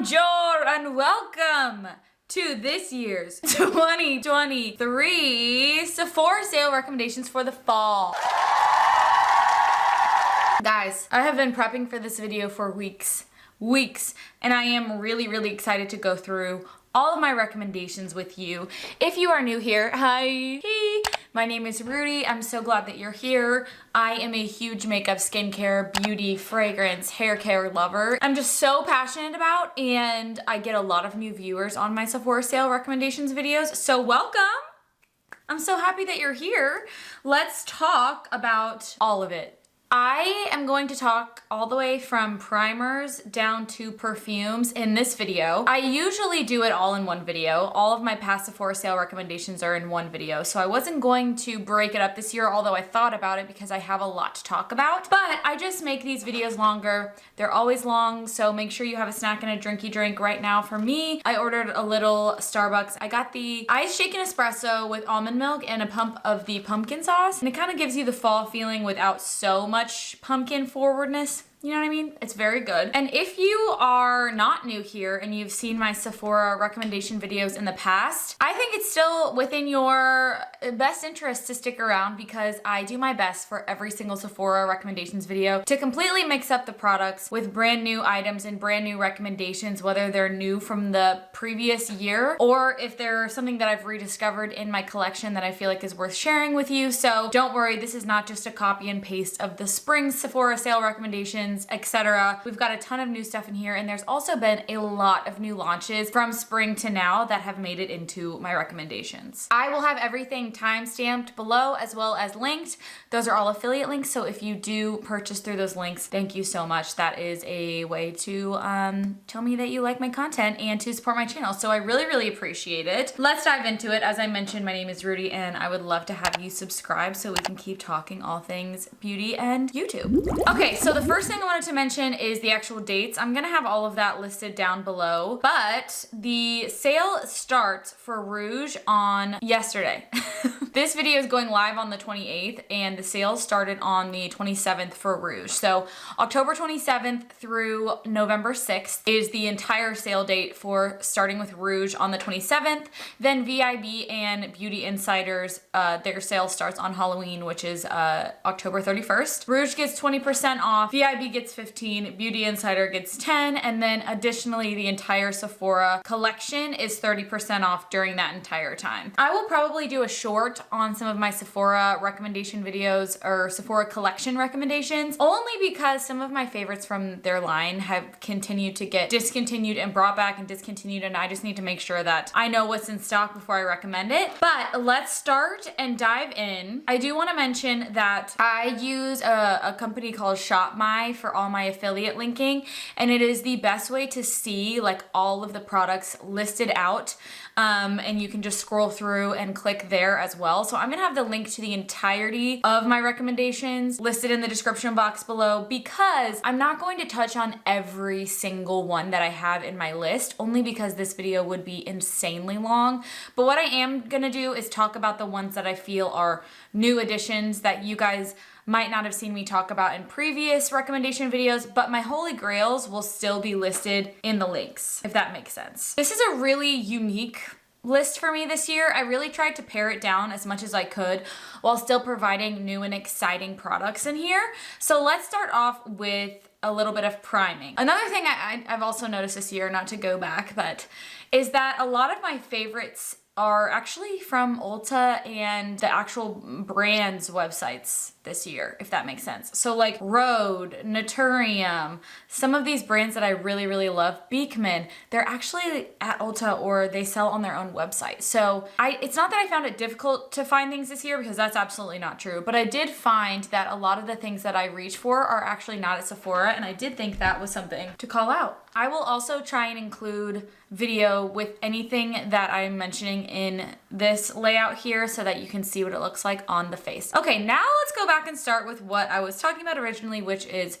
Bonjour and welcome to this year's 2023 Sephora Sale recommendations for the fall. Guys, I have been prepping for this video for weeks, and I am really excited to go through all of my recommendations with you. If you are new here, hi, my name is Rudy. I'm so glad that you're here. I am a huge makeup, skincare, beauty, fragrance, hair care lover. I'm just so passionate about, and I get a lot of new viewers on my Sephora Sale recommendations videos, so welcome. I'm so happy that you're here. Let's talk about all of it. I am going to talk all the way from primers down to perfumes in this video. I usually do it all in one video. All of my past Sephora Sale recommendations are in one video, so I wasn't going to break it up this year, although I thought about it because I have a lot to talk about. But I just make these videos longer. They're always long, so make sure you have a snack and a drinky drink. Right now for me, I ordered a little Starbucks. I got the ice shaken espresso with almond milk and a pump of the pumpkin sauce, and it kind of gives you the fall feeling without so much pumpkin forwardness. You know what I mean? It's very good. And if you are not new here and you've seen my Sephora recommendation videos in the past, I think it's still within your best interest to stick around because I do my best for every single Sephora recommendations video to completely mix up the products with brand new items and brand new recommendations, whether they're new from the previous year or if they're something that I've rediscovered in my collection that I feel like is worth sharing with you. So don't worry, this is not just a copy and paste of the spring Sephora Sale recommendations, etc. We've got a ton of new stuff in here, and there's also been a lot of new launches from spring to now that have made it into my recommendations. I will have everything time-stamped below as well as linked. Those are all affiliate links, so if you do purchase through those links, thank you so much. That is a way to tell me that you like my content and to support my channel, so I really appreciate it. Let's dive into it. As I mentioned, my name is Rudy, and I would love to have you subscribe so we can keep talking all things beauty and YouTube. Okay, so the first thing I wanted to mention is the actual dates. I'm gonna have all of that listed down below, but the sale starts for Rouge on yesterday. This video is going live on the 28th, and the sale started on the 27th for Rouge. So October 27th through November 6th is the entire sale date for starting with Rouge on the 27th. Then VIB and Beauty Insiders, their sale starts on Halloween, which is October 31st. Rouge gets 20% off, VIB gets 15, Beauty Insider gets 10, and then additionally the entire Sephora collection is 30% off during that entire time. I will probably do a short on some of my Sephora recommendation videos or Sephora collection recommendations, only because some of my favorites from their line have continued to get discontinued and brought back and discontinued, and I just need to make sure that I know what's in stock before I recommend it. But let's start and dive in. I do want to mention that I use a company called ShopMy for all my affiliate linking, and it is the best way to see like all of the products listed out, and you can just scroll through and click there as well. So I'm gonna have the link to the entirety of my recommendations listed in the description box below, because I'm not going to touch on every single one that I have in my list, only because this video would be insanely long. But what I am gonna do is talk about the ones that I feel are new additions that you guys might not have seen me talk about in previous recommendation videos, but my holy grails will still be listed in the links, if that makes sense. This is a really unique list for me this year. I really tried to pare it down as much as I could while still providing new and exciting products in here. So let's start off with a little bit of priming. Another thing I've also noticed this year, not to go back, but is that a lot of my favorites are actually from Ulta and the actual brand's websites this year, if that makes sense. So like Rhode, Naturium, some of these brands that I really love, Beekman, they're actually at Ulta or they sell on their own website. So it's not that I found it difficult to find things this year, because that's absolutely not true, but I did find that a lot of the things that I reach for are actually not at Sephora, and I did think that was something to call out. I will also try and include video with anything that I'm mentioning in this layout here so that you can see what it looks like on the face. Okay, now let's go back and start with what I was talking about originally, which is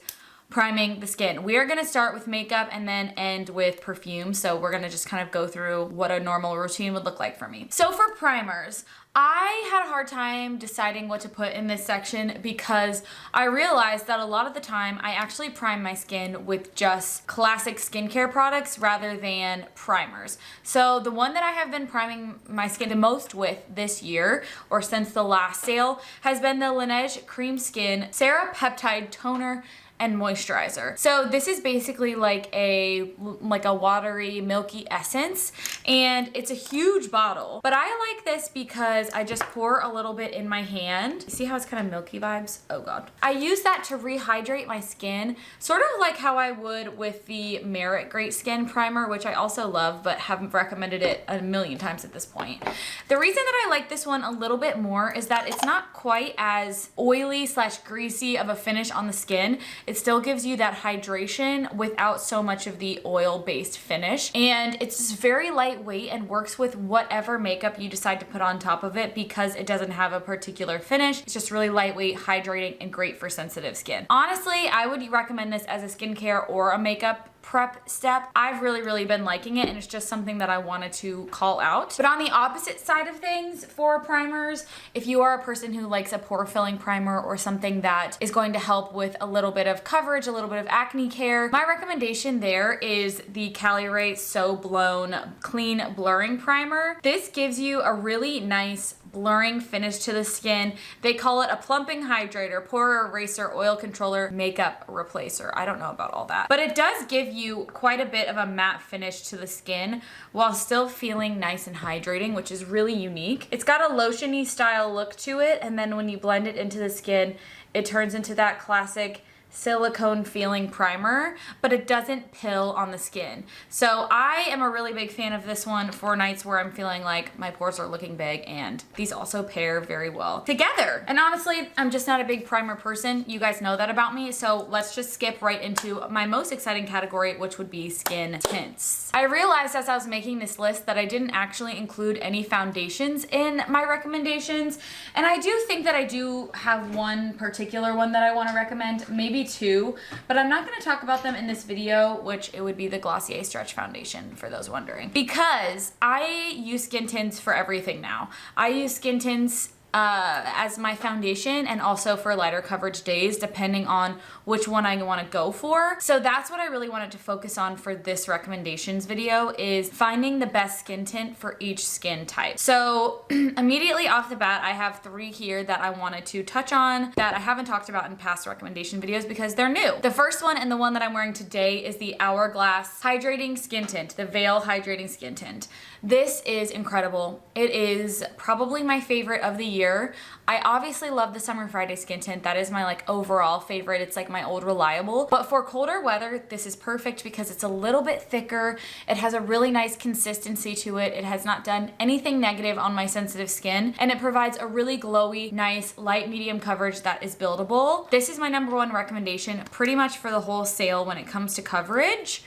priming the skin. We are gonna start with makeup and then end with perfume. So we're gonna just kind of go through what a normal routine would look like for me. So for primers, I had a hard time deciding what to put in this section because I realized that a lot of the time I actually prime my skin with just classic skincare products rather than primers. So the one that I have been priming my skin the most with this year, or since the last sale, has been the Laneige Cream Skin Serapeptide Toner and Moisturizer. So this is basically like a watery, milky essence, and it's a huge bottle. But I like this because I just pour a little bit in my hand. You see how it's kind of milky vibes? Oh God. I use that to rehydrate my skin, sort of like how I would with the Merit Great Skin Primer, which I also love, but haven't recommended it a million times at this point. The reason that I like this one a little bit more is that it's not quite as oily / greasy of a finish on the skin. It still gives you that hydration without so much of the oil-based finish. And it's just very lightweight and works with whatever makeup you decide to put on top of it because it doesn't have a particular finish. It's just really lightweight, hydrating, and great for sensitive skin. Honestly, I would recommend this as a skincare or a makeup prep step. I've really been liking it, and it's just something that I wanted to call out. But on the opposite side of things for primers, if you are a person who likes a pore filling primer or something that is going to help with a little bit of coverage, a little bit of acne care, my recommendation there is the Caliray So Blown Clean Blurring Primer. This gives you a really nice blurring finish to the skin. They call it a plumping hydrator, pore eraser, oil controller, makeup replacer. I don't know about all that, but it does give you quite a bit of a matte finish to the skin while still feeling nice and hydrating, which is really unique. It's got a lotiony style look to it, and then when you blend it into the skin, it turns into that classic silicone feeling primer, but it doesn't pill on the skin. So I am a really big fan of this one for nights where I'm feeling like my pores are looking big, and these also pair very well together. And honestly, I'm just not a big primer person. You guys know that about me, so let's just skip right into my most exciting category, which would be skin tints. I realized as I was making this list that I didn't actually include any foundations in my recommendations, and I do think that I do have one particular one that I want to recommend, maybe two, but I'm not going to talk about them in this video, which it would be the Glossier Stretch Foundation for those wondering, because I use skin tints for everything now. I use skin tints as my foundation and also for lighter coverage days, depending on which one I want to go for. So that's what I really wanted to focus on for this recommendations video, is finding the best skin tint for each skin type. So immediately off the bat, I have three here that I wanted to touch on that I haven't talked about in past recommendation videos because they're new. The first one, and the one that I'm wearing today, is the Hourglass Hydrating Skin Tint, the Veil Hydrating Skin Tint. This is incredible. It is probably my favorite of the year. I obviously love the Summer Friday Skin Tint. That is my overall favorite. It's like my old reliable. But for colder weather, this is perfect because it's a little bit thicker. It has a really nice consistency to it. It has not done anything negative on my sensitive skin, and it provides a really glowy, nice, light medium coverage that is buildable. This is my number one recommendation pretty much for the whole sale when it comes to coverage.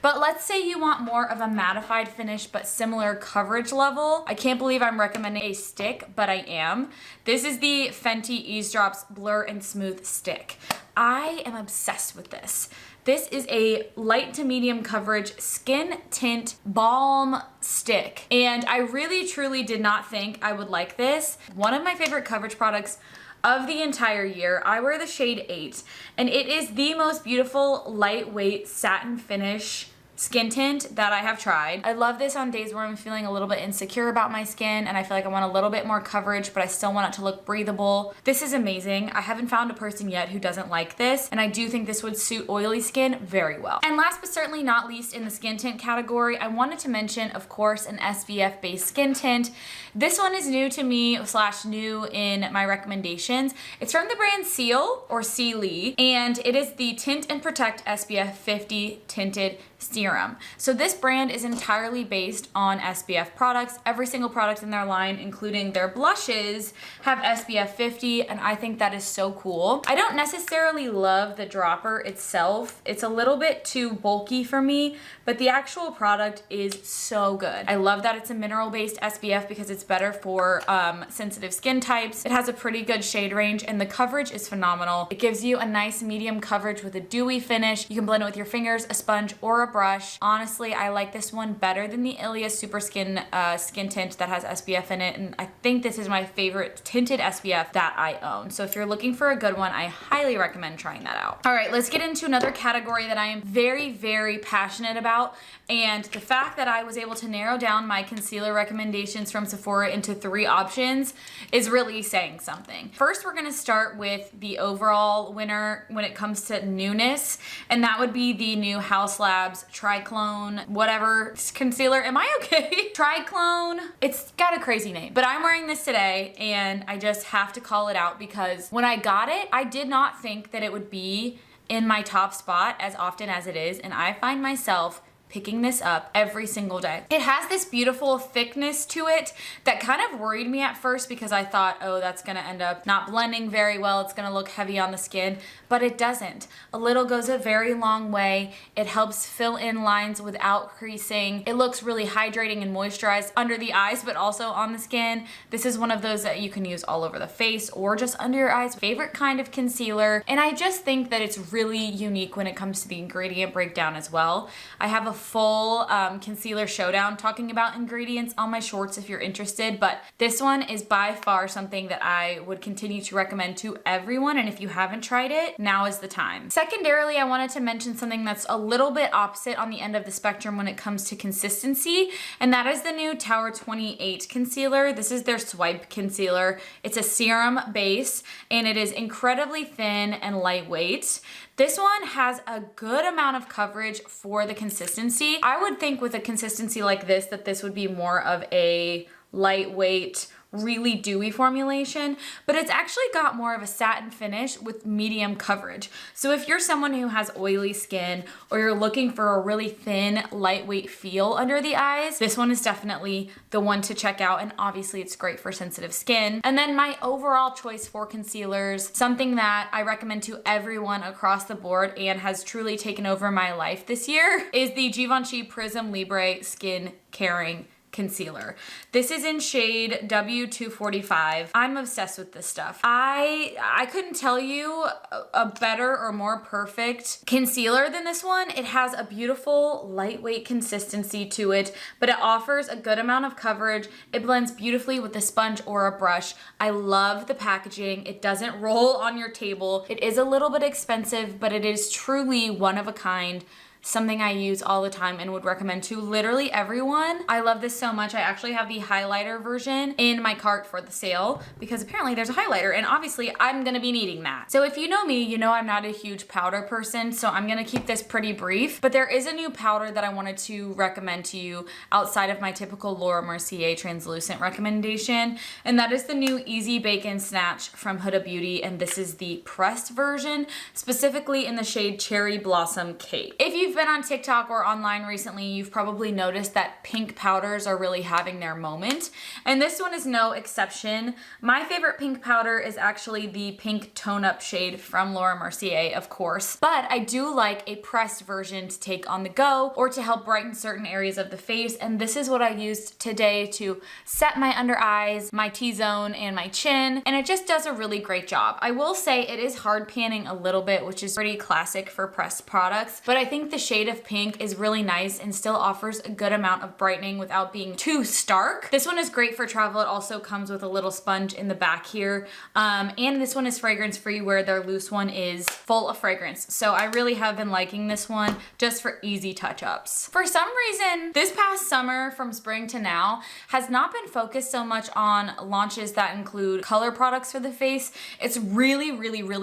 But let's say you want more of a mattified finish but similar coverage level. I can't believe I'm recommending a stick, but I am. This is the Fenty Ease Drops Blur and Smooth Stick. I am obsessed with this. This is a light to medium coverage skin tint balm stick, and I really truly did not think I would like this. One of my favorite coverage products of the entire year. I wear the shade 8, and it is the most beautiful lightweight satin finish skin tint that I have tried. I love this on days where I'm feeling a little bit insecure about my skin and I feel like I want a little bit more coverage, but I still want it to look breathable. This is amazing. I haven't found a person yet who doesn't like this, and I do think this would suit oily skin very well. And last but certainly not least in the skin tint category, I wanted to mention, of course, an SPF based skin tint. This one is new to me / new in my recommendations. It's from the brand Seal or Sealy, and it is the Tint and Protect SPF 50 Tinted serum. So this brand is entirely based on SPF products. Every single product in their line, including their blushes, have SPF 50, and I think that is so cool. I don't necessarily love the dropper itself. It's a little bit too bulky for me, but the actual product is so good. I love that it's a mineral-based SPF because it's better for sensitive skin types. It has a pretty good shade range, and the coverage is phenomenal. It gives you a nice medium coverage with a dewy finish. You can blend it with your fingers, a sponge, or a brush. Honestly, I like this one better than the Ilia Super Skin skin tint that has SPF in it, and I think this is my favorite tinted SPF that I own. So if you're looking for a good one, I highly recommend trying that out. All right, let's get into another category that I am very, very passionate about, and the fact that I was able to narrow down my concealer recommendations from Sephora into 3 options is really saying something. First, we're gonna start with the overall winner when it comes to newness, and that would be the new Haus Labs Triclone whatever concealer. Am I okay? Triclone. It's got a crazy name, but I'm wearing this today and I just have to call it out because when I got it, I did not think that it would be in my top spot as often as it is, and I find myself picking this up every single day. It has this beautiful thickness to it that kind of worried me at first because I thought, oh, that's gonna end up not blending very well. It's gonna look heavy on the skin, but it doesn't. A little goes a very long way. It helps fill in lines without creasing. It looks really hydrating and moisturized under the eyes, but also on the skin. This is one of those that you can use all over the face or just under your eyes. Favorite kind of concealer. And I just think that it's really unique when it comes to the ingredient breakdown as well. I have a full concealer showdown talking about ingredients on my shorts if you're interested, but this one is by far something that I would continue to recommend to everyone, and if you haven't tried it, now is the time. Secondarily, I wanted to mention something that's a little bit opposite on the end of the spectrum when it comes to consistency, and that is the new Tower 28 concealer. This is their Swipe concealer. It's a serum base, and it is incredibly thin and lightweight. This one has a good amount of coverage for the consistency. I would think with a consistency like this that this would be more of a lightweight, really dewy formulation, but it's actually got more of a satin finish with medium coverage. So if you're someone who has oily skin or you're looking for a really thin, lightweight feel under the eyes, this one is definitely the one to check out, and obviously it's great for sensitive skin. And then my overall choice for concealers, something that I recommend to everyone across the board and has truly taken over my life this year, is the Givenchy Prism Libre Skin Caring concealer. This is in shade W245. I'm obsessed with this stuff. I couldn't tell you a better or more perfect concealer than this one. It has a beautiful lightweight consistency to it, but it offers a good amount of coverage. It blends beautifully with a sponge or a brush. I love the packaging. It doesn't roll on your table. It is a little bit expensive, but it is truly one of a kind. Something I use all the time and would recommend to literally everyone. I love this so much. I actually have the highlighter version in my cart for the sale because apparently there's a highlighter, and obviously I'm gonna be needing that. So if you know me, you know I'm not a huge powder person, so I'm gonna keep this pretty brief, but there is a new powder that I wanted to recommend to you outside of my typical Laura Mercier translucent recommendation, and that is the new Easy Bake and Snatch from Huda Beauty, and this is the pressed version, specifically in the shade Cherry Blossom Cake. If you've been on TikTok or online recently, you've probably noticed that pink powders are really having their moment, and this one is no exception. My favorite pink powder is actually the pink tone-up shade from Laura Mercier, of course, but I do like a pressed version to take on the go or to help brighten certain areas of the face, and this is what I used today to set my under eyes, my T-zone, and my chin, and it just does a really great job. I will say it is hard panning a little bit, which is pretty classic for pressed products, but I think the shade of pink is really nice and still offers a good amount of brightening without being too stark. This one is great for travel. It also comes with a little sponge in the back here, and this one is fragrance free where their loose one is full of fragrance. So I really have been liking this one just for easy touch-ups. For some reason, this past summer from spring to now has not been focused so much on launches that include color products for the face. It's really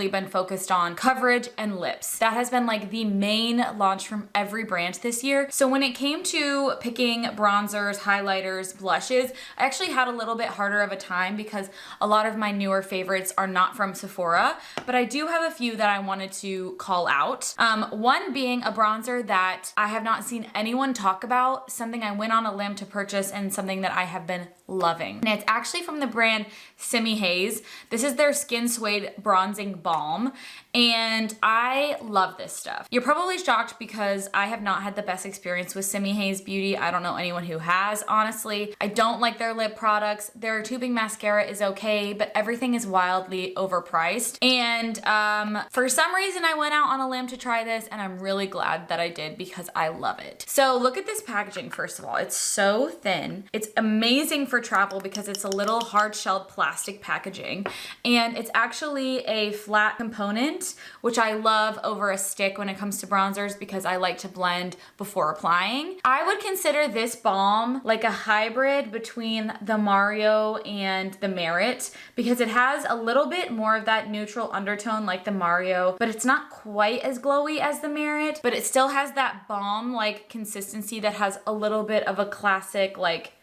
been focused on coverage and lips. That has been like the main launch from every brand this year. So when it came to picking bronzers, highlighters, blushes, I actually had a little bit harder of a time because a lot of my newer favorites are not from Sephora, but I do have a few that I wanted to call out. One being a bronzer that I have not seen anyone talk about, something I went on a limb to purchase and something that I have been loving. And it's actually from the brand Simi Haze. This is their Skin Suede Bronzing Balm, and I love this stuff. You're probably shocked because I have not had the best experience with Simi Haze Beauty. I don't know anyone who has, honestly. I don't like their lip products. Their tubing mascara is okay, but everything is wildly overpriced. And for some reason I went out on a limb to try this, and I'm really glad that I did because I love it. So look at this packaging first of all. It's so thin. It's amazing for travel because it's a little hard-shelled plastic packaging, and it's actually a flat component, which I love over a stick when it comes to bronzers because I like to blend before applying. I would consider this balm like a hybrid between the Mario and the Merit because it has a little bit more of that neutral undertone like the Mario, but it's not quite as glowy as the Merit, but it still has that balm-like consistency that has a little bit of a classic like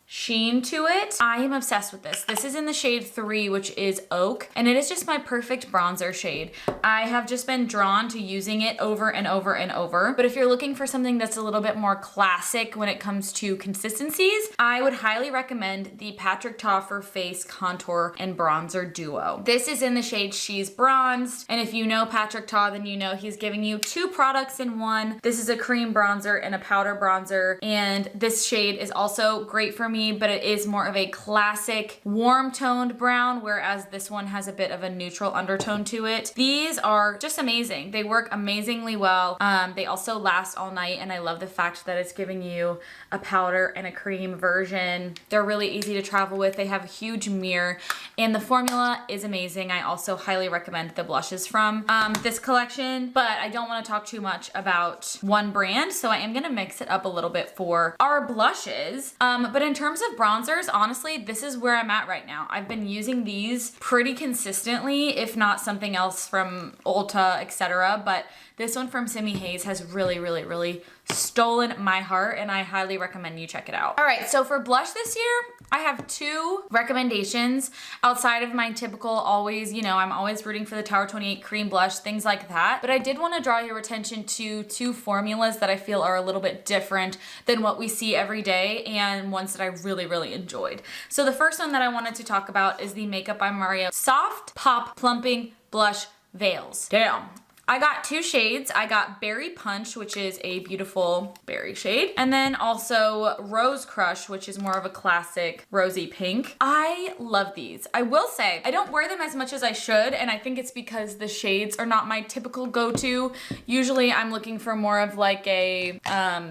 sheen to it. I am obsessed with this. This is in the shade 3, which is Oak, and it is just my perfect bronzer shade. I have just been drawn to using it over and over and over, but if you're looking for something that's a little bit more classic when it comes to consistencies, I would highly recommend the Patrick Ta for Face Contour and Bronzer Duo. This is in the shade She's Bronzed, and if you know Patrick Ta, then you know he's giving you 2 products in one. This is a cream bronzer and a powder bronzer, and this shade is also great for me, but it is more of a classic warm toned brown, whereas this one has a bit of a neutral undertone to it. These are just amazing. They work amazingly well. They also last all night, and I love the fact that it's giving you a powder and a cream version. They're really easy to travel with. They have a huge mirror, and the formula is amazing. I also highly recommend the blushes from this collection, but I don't want to talk too much about one brand, so I am gonna mix it up a little bit for our blushes. But in terms of bronzers, honestly, this is where I'm at right now. I've been using these pretty consistently, if not something else from Ulta, etc. But this one from Simi Haze has really stolen my heart, and I highly recommend you check it out. All right, so for blush this year, I have 2 recommendations outside of my typical always, you know, I'm always rooting for the Tower 28 cream blush, things like that. But I did want to draw your attention to 2 formulas that I feel are a little bit different than what we see every day, and ones that I really enjoyed. So the first one that I wanted to talk about is the Makeup by Mario Soft Pop Plumping Blush Veils. Damn. I got 2 shades. I got Berry Punch, which is a beautiful berry shade, and then also Rose Crush, which is more of a classic rosy pink. I love these. I will say, I don't wear them as much as I should, and I think it's because the shades are not my typical go-to. Usually I'm looking for more of like a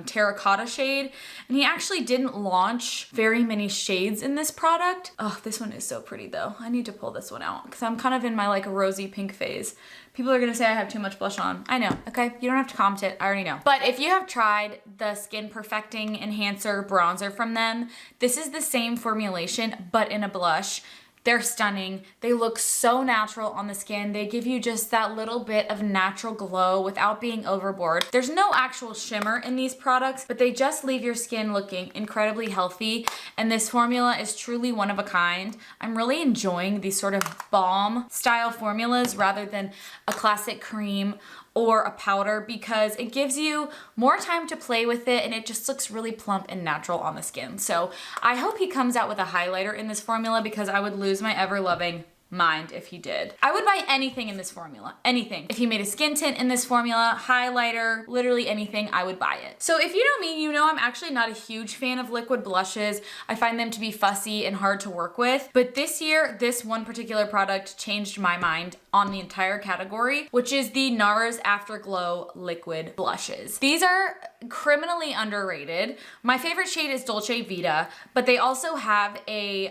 terracotta shade, and he actually didn't launch very many shades in this product. Oh, this one is so pretty though. I need to pull this one out because I'm kind of in my like rosy pink phase. People are gonna say I have too much blush on. I know, okay? You don't have to comment it, I already know. But if you have tried the Skin Perfecting Enhancer Bronzer from them, this is the same formulation, but in a blush. They're stunning. They look so natural on the skin. They give you just that little bit of natural glow without being overboard. There's no actual shimmer in these products, but they just leave your skin looking incredibly healthy. And this formula is truly one of a kind. I'm really enjoying these sort of balm style formulas rather than a classic cream or a powder because it gives you more time to play with it and it just looks really plump and natural on the skin. So I hope he comes out with a highlighter in this formula because I would lose my ever-loving mind if he did. I would buy anything in this formula, anything. If he made a skin tint in this formula, highlighter, literally anything, I would buy it. So if you know me, you know I'm actually not a huge fan of liquid blushes. I find them to be fussy and hard to work with. But this year, this one particular product changed my mind on the entire category, which is the NARS Afterglow liquid blushes. These are criminally underrated. My favorite shade is Dolce Vita, but they also have a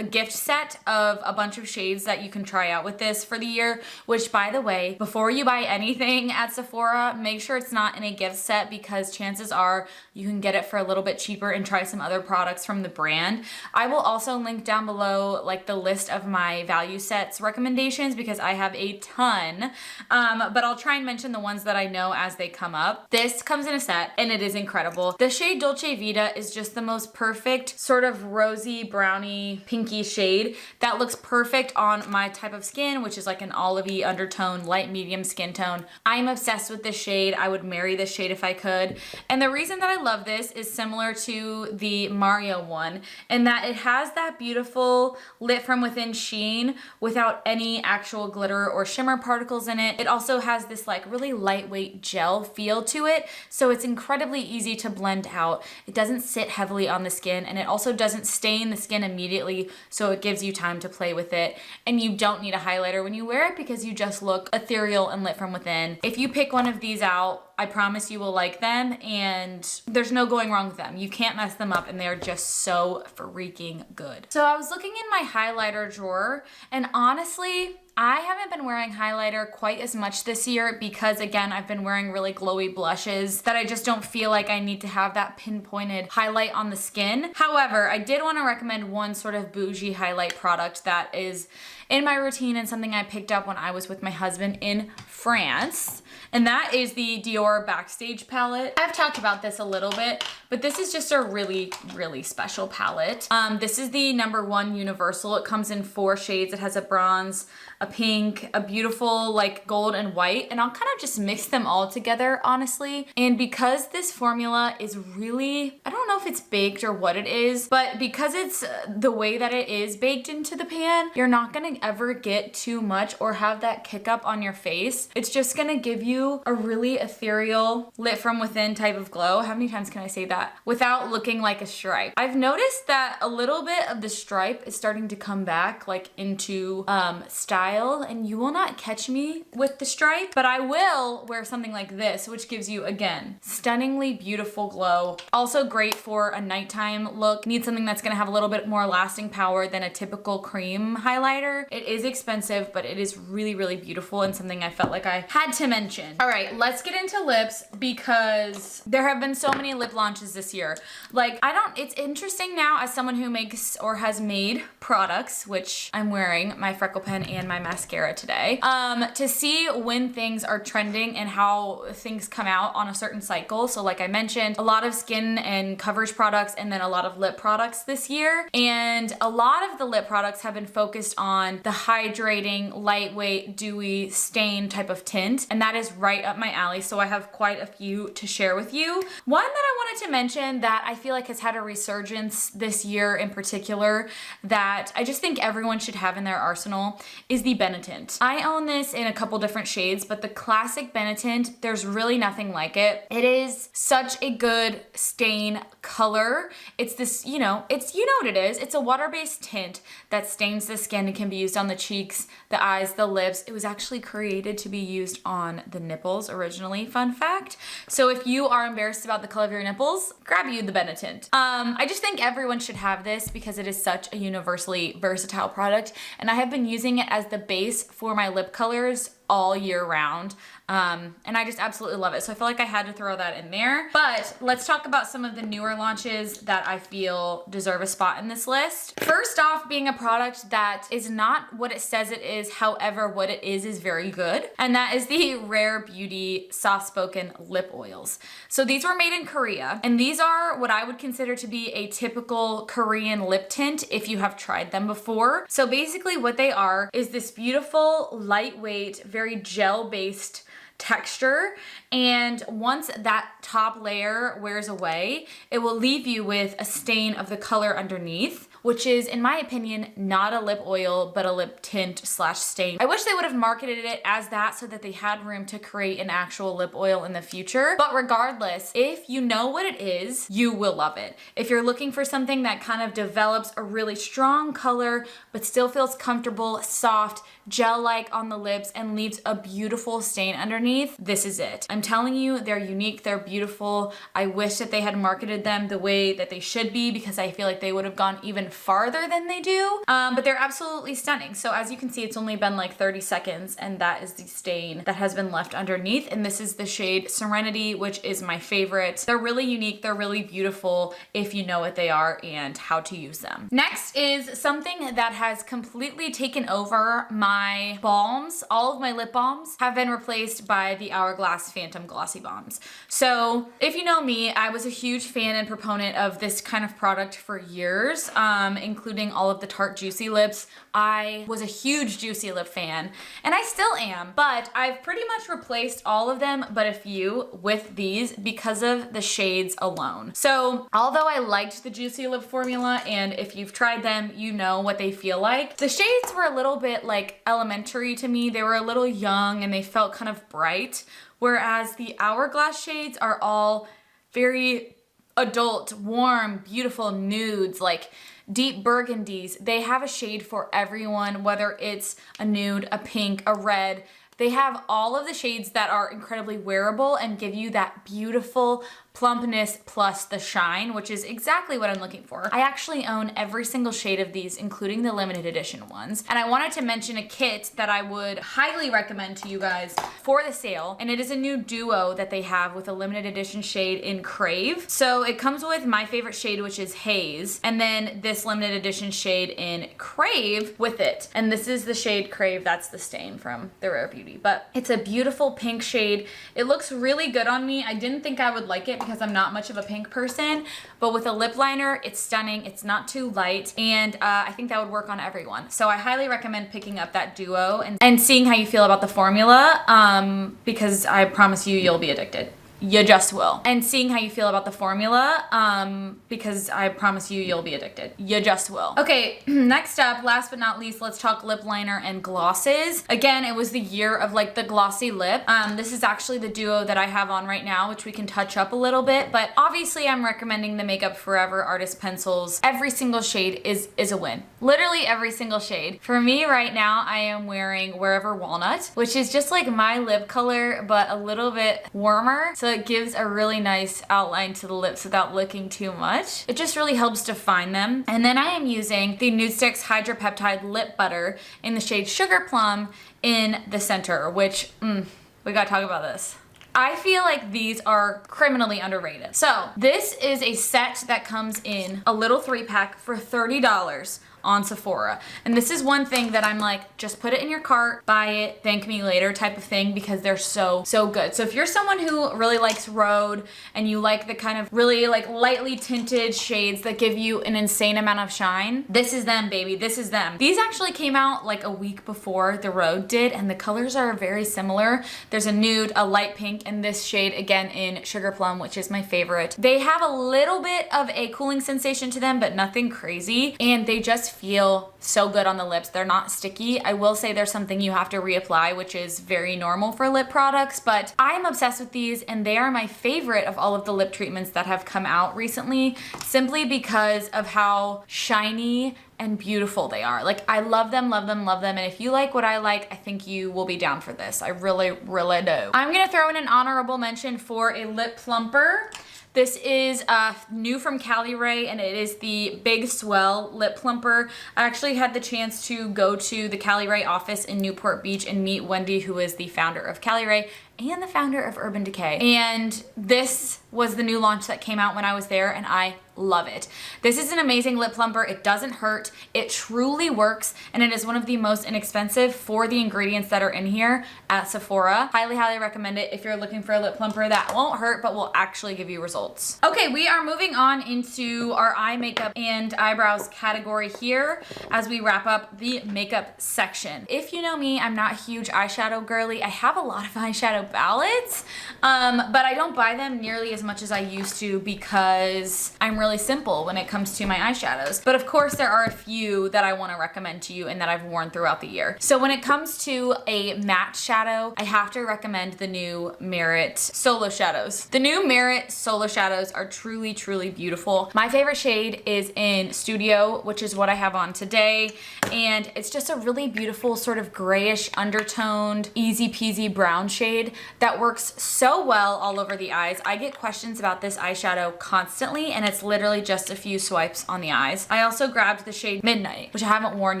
gift set of a bunch of shades that you can try out with this for the year, which by the way, before you buy anything at Sephora, make sure it's not in a gift set because chances are you can get it for a little bit cheaper and try some other products from the brand. I will also link down below like the list of my value sets recommendations because I have a ton, but I'll try and mention the ones that I know as they come up. This comes in a set and it is incredible. The shade Dolce Vita is just the most perfect sort of rosy, browny, pinky shade that looks perfect on my type of skin, which is like an olivey undertone, light medium skin tone. I'm obsessed with this shade. I would marry this shade if I could. And the reason that I love this is similar to the Mario one in that it has that beautiful lit from within sheen without any actual glitter or shimmer particles in it. It also has this like really lightweight gel feel to it, so it's incredibly easy to blend out. It doesn't sit heavily on the skin and it also doesn't stain the skin immediately, so it gives you time to play with it. And you don't need a highlighter when you wear it because you just look ethereal and lit from within. If you pick one of these out, I promise you will like them and there's no going wrong with them. You can't mess them up and they're just so freaking good. So I was looking in my highlighter drawer and honestly, I haven't been wearing highlighter quite as much this year because again, I've been wearing really glowy blushes that I just don't feel like I need to have that pinpointed highlight on the skin. However, I did want to recommend one sort of bougie highlight product that is in my routine and something I picked up when I was with my husband in France. And that is the Dior Backstage palette. I've talked about this a little bit, but this is just a really, really special palette. This is the #1 Universal. It comes in 4 shades. It has a bronze, a pink, a beautiful like gold and white, and I'll kind of just mix them all together, honestly. And because this formula is really, I don't know if it's baked or what it is, but because it's the way that it is baked into the pan, you're not gonna ever get too much or have that kick up on your face. It's just gonna give you a really ethereal, lit from within type of glow. How many times can I say that without looking like a stripe? I've noticed that a little bit of the stripe is starting to come back like into style, and you will not catch me with the stripe, but I will wear something like this, which gives you, again, stunningly beautiful glow. Also great for a nighttime look. Need something that's gonna have a little bit more lasting power than a typical cream highlighter. It is expensive, but it is really, really beautiful and something I felt like I had to mention. All right, let's get into lips because there have been so many lip launches this year. Like, it's interesting now as someone who makes or has made products, which I'm wearing my freckle pen and my mascara today, to see when things are trending and how things come out on a certain cycle. So like I mentioned, a lot of skin and coverage products and then a lot of lip products this year. And a lot of the lip products have been focused on the hydrating, lightweight, dewy, stain type of tint. And that is right up my alley. So I have quite a few to share with you. One that I wanted to mention that I feel like has had a resurgence this year in particular that I just think everyone should have in their arsenal is the Benetint. I own this in a couple different shades, but the classic Benetint, there's really nothing like it. It is such a good stain color. It's this, you know what it is. It's a water-based tint that stains the skin and can be used on the cheeks, the eyes, the lips. It was actually created to be used on the nipples originally, fun fact. So if you are embarrassed about the color of your nipples, grab you the Benetint. I just think everyone should have this because it is such a universally versatile product, and I have been using it as the base for my lip colors all year round. And I just absolutely love it. So I feel like I had to throw that in there. But let's talk about some of the newer launches that I feel deserve a spot in this list. First off, being a product that is not what it says it is, however, what it is very good. And that is the Rare Beauty Soft Spoken Lip Oils. So these were made in Korea, and these are what I would consider to be a typical Korean lip tint if you have tried them before. So basically what they are is this beautiful, lightweight, very gel-based texture, and once that top layer wears away, it will leave you with a stain of the color underneath, which is, in my opinion, not a lip oil, but a lip tint slash stain. I wish they would have marketed it as that so that they had room to create an actual lip oil in the future. But regardless, if you know what it is, you will love it. If you're looking for something that kind of develops a really strong color, but still feels comfortable, soft, gel-like on the lips, and leaves a beautiful stain underneath, this is it. I I'm telling you, they're unique, they're beautiful. I wish that they had marketed them the way that they should be because I feel like they would have gone even farther than they do. But they're absolutely stunning. So as you can see, it's only been like 30 seconds and that is the stain that has been left underneath. And this is the shade Serenity, which is my favorite. They're really unique, they're really beautiful if you know what they are and how to use them. Next is something that has completely taken over my balms. All of my lip balms have been replaced by the Hourglass Phantom Glossy Balms. So if you know me, I was a huge fan and proponent of this kind of product for years, including all of the Tarte Juicy Lips. I was a huge Juicy Lip fan, and I still am, but I've pretty much replaced all of them but a few with these because of the shades alone. So although I liked the Juicy Lip formula, and if you've tried them, you know what they feel like, the shades were a little bit like elementary to me. They were a little young and they felt kind of bright, whereas the Hourglass shades are all very adult, warm, beautiful nudes, like deep burgundies. They have a shade for everyone, whether it's a nude, a pink, a red. They have all of the shades that are incredibly wearable and give you that beautiful plumpness plus the shine, which is exactly what I'm looking for. I actually own every single shade of these, including the limited edition ones. And I wanted to mention a kit that I would highly recommend to you guys for the sale. And it is a new duo that they have with a limited edition shade in Crave. So it comes with my favorite shade, which is Haze, and then this limited edition shade in Crave with it. And this is the shade Crave. That's the stain from the Rare Beauty. But it's a beautiful pink shade. It looks really good on me. I didn't think I would like it because I'm not much of a pink person, but with a lip liner, it's stunning. It's not too light, and I think that would work on everyone. So I highly recommend picking up that duo and seeing how you feel about the formula, because I promise you, you'll be addicted. You just will. And seeing how you feel about the formula, because I promise you, you'll be addicted. You just will. Okay, next up, last but not least, let's talk lip liner and glosses. Again, it was the year of like the glossy lip. This is actually the duo that I have on right now, which we can touch up a little bit, but obviously I'm recommending the Makeup Forever Artist Pencils. Every single shade is a win. Literally every single shade. For me right now, I am wearing Wherever Walnut, which is just like my lip color, but a little bit warmer. So it gives a really nice outline to the lips without looking too much. It just really helps define them. And then I am using the Nudestix Hydropeptide Lip Butter in the shade Sugar Plum in the center, which, we gotta talk about this. I feel like these are criminally underrated. So this is a set that comes in a little 3-pack for $30 on Sephora. And this is one thing that I'm like, just put it in your cart, buy it, thank me later type of thing, because they're so good. So if you're someone who really likes Rhode and you like the kind of really like lightly tinted shades that give you an insane amount of shine, this is them, baby. This is them. These actually came out like a week before the Rhode did, and the colors are very similar. There's a nude, a light pink, and this shade again in Sugar Plum, which is my favorite. They have a little bit of a cooling sensation to them, but nothing crazy, and they just feel so good on the lips. They're not sticky. I will say there's something you have to reapply, which is very normal for lip products, but I'm obsessed with these, and they are my favorite of all of the lip treatments that have come out recently, simply because of how shiny and beautiful they are. Like, I love them, love them, love them. And if you like what I like, I think you will be down for this. I really, really do. I'm gonna throw in an honorable mention for a lip plumper. This is new from Cali Ray, and it is the Big Swell Lip Plumper. I actually had the chance to go to the Cali Ray office in Newport Beach and meet Wendy, who is the founder of Cali Ray and the founder of Urban Decay. And this was the new launch that came out when I was there, and I love it. This is an amazing lip plumper. It doesn't hurt. It truly works, and it is one of the most inexpensive for the ingredients that are in here at Sephora. Highly, highly recommend it if you're looking for a lip plumper that won't hurt but will actually give you results. Okay, we are moving on into our eye makeup and eyebrows category here as we wrap up the makeup section. If you know me, I'm not a huge eyeshadow girly. I have a lot of eyeshadow palettes, but I don't buy them nearly as much as I used to because I'm really simple when it comes to my eyeshadows. But of course, there are a few that I want to recommend to you and that I've worn throughout the year. So when it comes to a matte shadow, I have to recommend the new Merit Solo Shadows. The new Merit Solo Shadows are truly, truly beautiful. My favorite shade is in Studio, which is what I have on today. And it's just a really beautiful sort of grayish undertoned, easy peasy brown shade that works so well all over the eyes. I get questions about this eyeshadow constantly, and it's literally just a few swipes on the eyes. I also grabbed the shade Midnight, which I haven't worn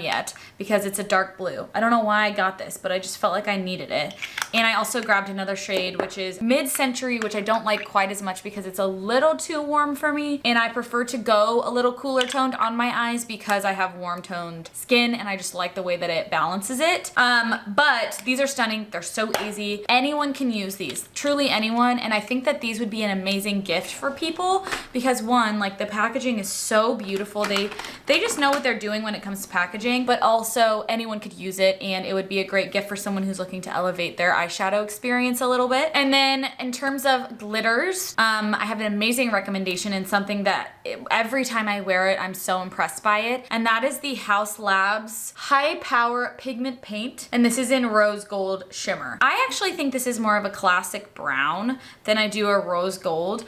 yet because it's a dark blue. I don't know why I got this, but I just felt like I needed it. And I also grabbed another shade, which is Mid-Century, which I don't like quite as much because it's a little too warm for me, and I prefer to go a little cooler toned on my eyes because I have warm toned skin and I just like the way that it balances it. But these are stunning. They're so easy. Anyone can use these, truly anyone. And I think that these would be an amazing gift for people because one, like the packaging is so beautiful. They just know what they're doing when it comes to packaging, but also anyone could use it and it would be a great gift for someone who's looking to elevate their eyeshadow experience a little bit. And then in terms of glitters, I have an amazing recommendation and something that every time I wear it, I'm so impressed by it. And that is the Haus Labs High Power Pigment Paint. And this is in Rose Gold Shimmer. I actually think this is more of a classic brown than I do a rose gold.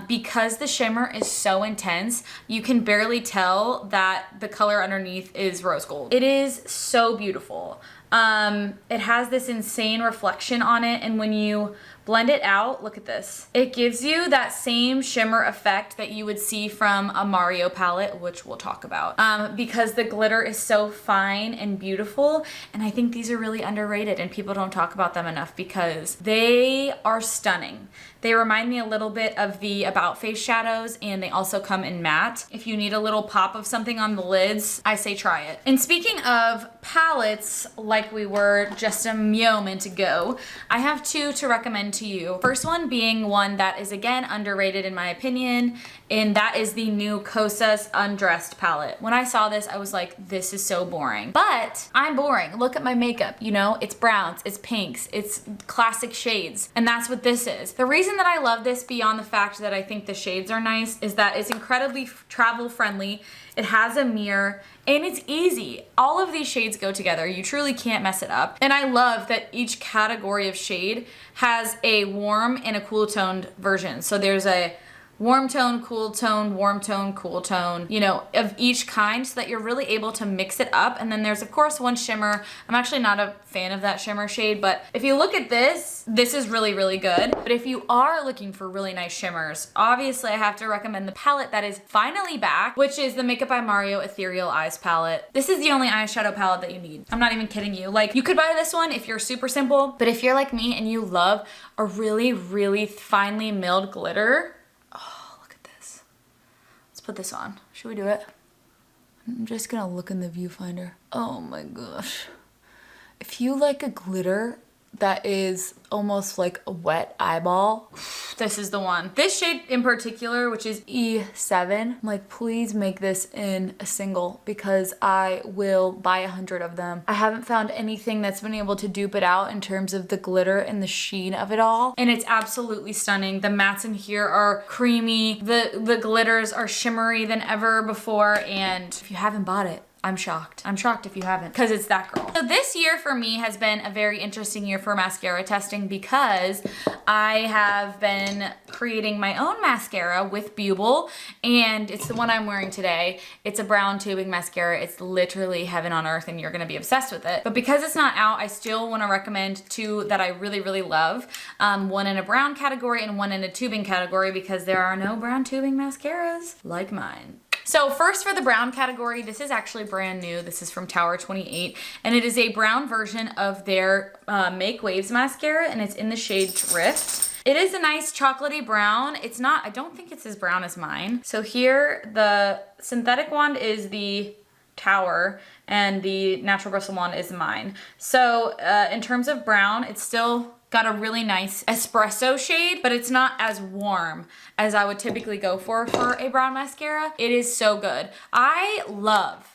Because the shimmer is so intense, you can barely tell that the color underneath is rose gold. It is so beautiful. It has this insane reflection on it, and when you blend it out, look at this. It gives you that same shimmer effect that you would see from a Mario palette, which we'll talk about, because the glitter is so fine and beautiful, and I think these are really underrated and people don't talk about them enough because they are stunning. They remind me a little bit of the About Face shadows, and they also come in matte. If you need a little pop of something on the lids, I say try it. And speaking of palettes, like we were just a moment ago, I have two to recommend to you. First one being one that is again underrated in my opinion, and that is the new Kosas Undressed palette. When I saw this, I was like, this is so boring. But I'm boring. Look at my makeup, you know? It's browns, it's pinks, it's classic shades, and that's what this is. The reason that I love this beyond the fact that I think the shades are nice is that it's incredibly travel friendly. It has a mirror and it's easy. All of these shades go together. You truly can't mess it up. And I love that each category of shade has a warm and a cool toned version. So there's a warm tone, cool tone, warm tone, cool tone, you know, of each kind so that you're really able to mix it up. And then there's of course one shimmer. I'm actually not a fan of that shimmer shade, but if you look at this, this is really, really good. But if you are looking for really nice shimmers, obviously I have to recommend the palette that is finally back, which is the Makeup by Mario Ethereal Eyes palette. This is the only eyeshadow palette that you need. I'm not even kidding you. Like, you could buy this one if you're super simple, but if you're like me and you love a really, really finely milled glitter, put this on. Should we do it? I'm just gonna look in the viewfinder. Oh my gosh. If you like a glitter that is almost like a wet eyeball, this is the one. This shade in particular, which is E7, I'm like, please make this in a single because I will buy 100 of them. I haven't found anything that's been able to dupe it out in terms of the glitter and the sheen of it all. And it's absolutely stunning. The mattes in here are creamy. The glitters are shimmery than ever before. And if you haven't bought it, I'm shocked. I'm shocked if you haven't, because it's that girl. So this year for me has been a very interesting year for mascara testing because I have been creating my own mascara with Buble, and it's the one I'm wearing today. It's a brown tubing mascara. It's literally heaven on earth and you're gonna be obsessed with it. But because it's not out, I still wanna recommend two that I really, really love. One in a brown category and one in a tubing category because there are no brown tubing mascaras like mine. So first for the brown category, this is actually brand new. This is from Tower 28 and it is a brown version of their Make Waves mascara and it's in the shade Drift. It is a nice chocolatey brown. It's not, I don't think it's as brown as mine. So here the synthetic wand is the Tower and the natural bristle wand is mine. So in terms of brown, it's still got a really nice espresso shade, but it's not as warm as I would typically go for a brown mascara. It is so good. I love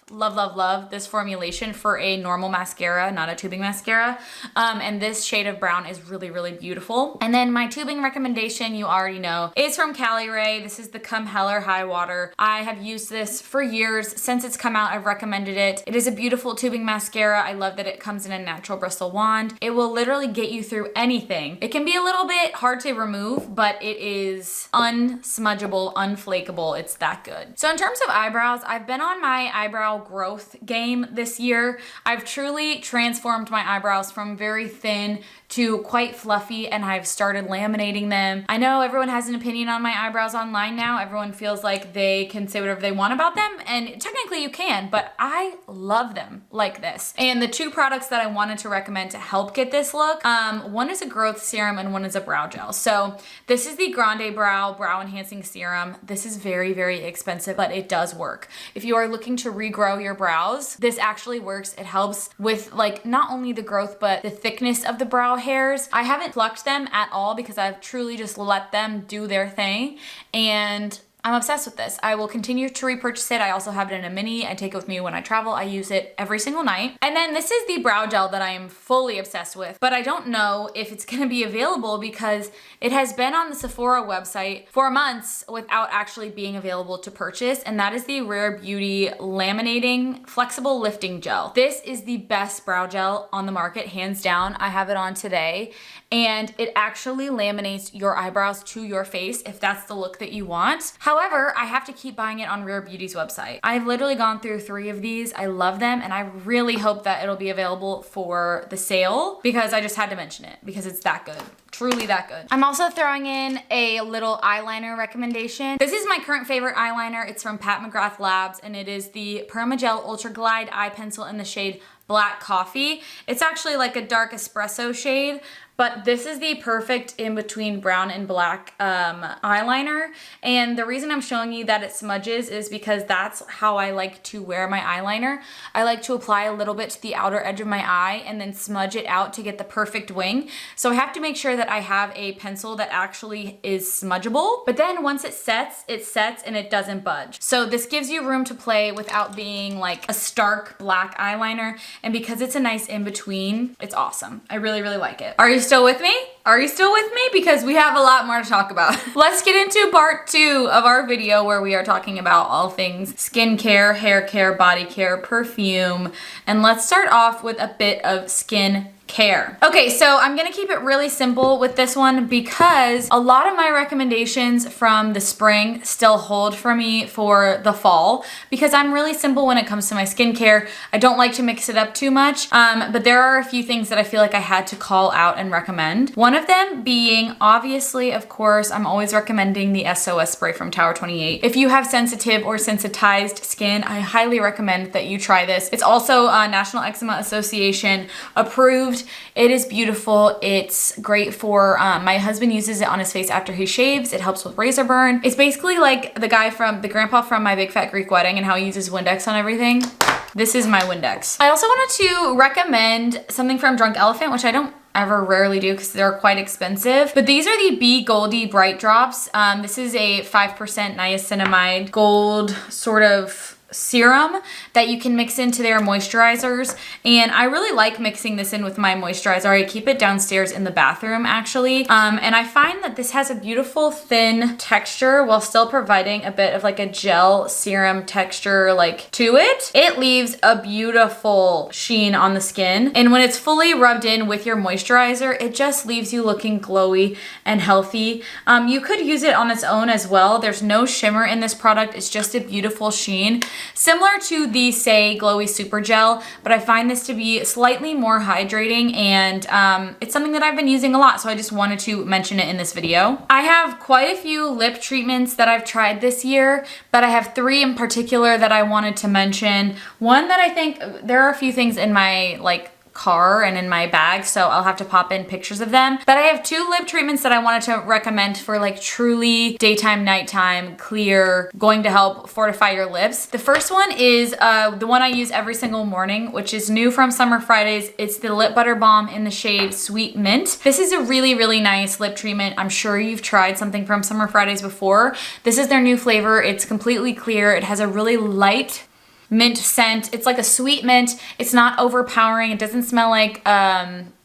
this formulation for a normal mascara, not a tubing mascara. And this shade of brown is really, really beautiful. And then my tubing recommendation, you already know, is from Cali Ray. This is the Come Hell or High Water. I have used this for years. Since it's come out, I've recommended it. It is a beautiful tubing mascara. I love that it comes in a natural bristle wand. It will literally get you through any anything. It can be a little bit hard to remove, but it is unsmudgeable, unflakeable. It's that good. So in terms of eyebrows, I've been on my eyebrow growth game this year. I've truly transformed my eyebrows from very thin to quite fluffy, and I've started laminating them. I know everyone has an opinion on my eyebrows online now. Everyone feels like they can say whatever they want about them, and technically you can, but I love them like this. And the two products that I wanted to recommend to help get this look, one is a growth serum and one is a brow gel. So this is the Grande Brow Enhancing Serum. This is very, very expensive, but it does work. If you are looking to regrow your brows, this actually works. It helps with like not only the growth, but the thickness of the brow hairs. I haven't plucked them at all because I've truly just let them do their thing, and I'm obsessed with this. I will continue to repurchase it. I also have it in a mini. I take it with me when I travel. I use it every single night. And then this is the brow gel that I am fully obsessed with, but I don't know if it's gonna be available because it has been on the Sephora website for months without actually being available to purchase, and that is the Rare Beauty Laminating Flexible Lifting Gel. This is the best brow gel on the market, hands down. I have it on today, and it actually laminates your eyebrows to your face if that's the look that you want. However, I have to keep buying it on Rare Beauty's website. I've literally gone through 3 of these. I love them, and I really hope that it'll be available for the sale because I just had to mention it because it's that good. Truly that good. I'm also throwing in a little eyeliner recommendation. This is my current favorite eyeliner. It's from Pat McGrath Labs, and it is the Permagel Ultra Glide Eye Pencil in the shade Black Coffee. It's actually like a dark espresso shade, but this is the perfect in-between brown and black eyeliner. And the reason I'm showing you that it smudges is because that's how I like to wear my eyeliner. I like to apply a little bit to the outer edge of my eye and then smudge it out to get the perfect wing. So I have to make sure that I have a pencil that actually is smudgeable. But then once it sets and it doesn't budge. So this gives you room to play without being like a stark black eyeliner. And because it's a nice in-between, it's awesome. I really, really like it. Are you still with me? Are you still with me? Because we have a lot more to talk about. Let's get into part 2 of our video where we are talking about all things skincare, hair care, body care, perfume, and let's start off with a bit of skin care. Okay, so I'm gonna keep it really simple with this one because a lot of my recommendations from the spring still hold for me for the fall because I'm really simple when it comes to my skincare. I don't like to mix it up too much, but there are a few things that I feel like I had to call out and recommend. One of them being, obviously, of course, I'm always recommending the SOS spray from Tower 28. If you have sensitive or sensitized skin, I highly recommend that you try this. It's also National Eczema Association approved. It is beautiful. It's great for, my husband uses it on his face after he shaves. It helps with razor burn. It's basically like the grandpa from My Big Fat Greek Wedding and how he uses Windex on everything. This is my Windex. I also wanted to recommend something from Drunk Elephant, which I don't ever rarely do because they're quite expensive. But these are the Be Goldy Bright Drops. This is a 5% niacinamide gold sort of serum that you can mix into their moisturizers, and I really like mixing this in with my moisturizer. I keep it downstairs in the bathroom actually, and I find that this has a beautiful thin texture while still providing a bit of like a gel serum texture like to it. It leaves a beautiful sheen on the skin, and when it's fully rubbed in with your moisturizer, it just leaves you looking glowy and healthy. You could use it on its own as well. There's no shimmer in this product. It's just a beautiful sheen. Similar to the Say Glowy Super Gel, but I find this to be slightly more hydrating, and it's something that I've been using a lot, so I just wanted to mention it in this video. I have quite a few lip treatments that I've tried this year, but I have 3 in particular that I wanted to mention. One that I think, there are a few things in my car and in my bag, so I'll have to pop in pictures of them. But I have 2 lip treatments that I wanted to recommend for like truly daytime, nighttime, clear, going to help fortify your lips. The first one is the one I use every single morning, which is new from Summer Fridays. It's the Lip Butter Balm in the shade Sweet Mint. This is a really, really nice lip treatment. I'm sure you've tried something from Summer Fridays before. This is their new flavor. It's completely clear. It has a really light mint scent. It's like a sweet mint. It's not overpowering. It doesn't smell like